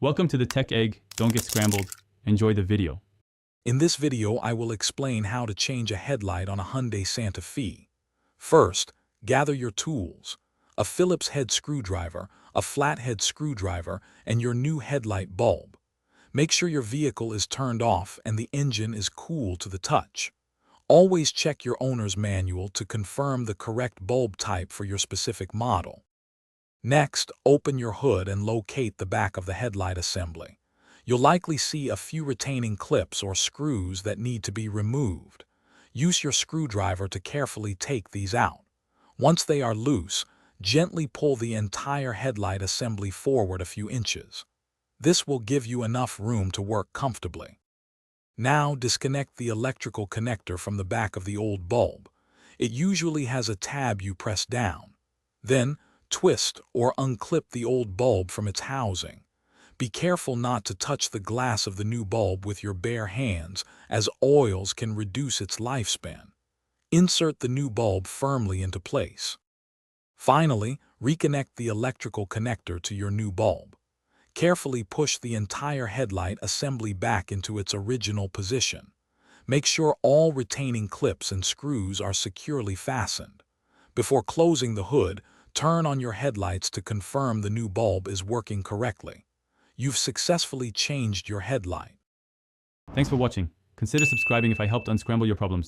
Welcome to the Tech Egg. Don't get scrambled. Enjoy the video. In this video, I will explain how to change a headlight on a Hyundai Santa Fe. First, gather your tools: a Phillips head screwdriver, a flathead screwdriver, and your new headlight bulb. Make sure your vehicle is turned off and the engine is cool to the touch. Always check your owner's manual to confirm the correct bulb type for your specific model. Next, open your hood and locate the back of the headlight assembly. You'll likely see a few retaining clips or screws that need to be removed. Use your screwdriver to carefully take these out. Once they are loose, gently pull the entire headlight assembly forward a few inches. This will give you enough room to work comfortably. Now disconnect the electrical connector from the back of the old bulb. It usually has a tab you press down. Then, twist or unclip the old bulb from its housing. Be careful not to touch the glass of the new bulb with your bare hands, as oils can reduce its lifespan. Insert the new bulb firmly into place. Finally, reconnect the electrical connector to your new bulb. Carefully push the entire headlight assembly back into its original position. Make sure all retaining clips and screws are securely fastened. Before closing the hood, turn on your headlights to confirm the new bulb is working correctly. You've successfully changed your headlight. Thanks for watching. Consider subscribing if I helped unscramble your problems.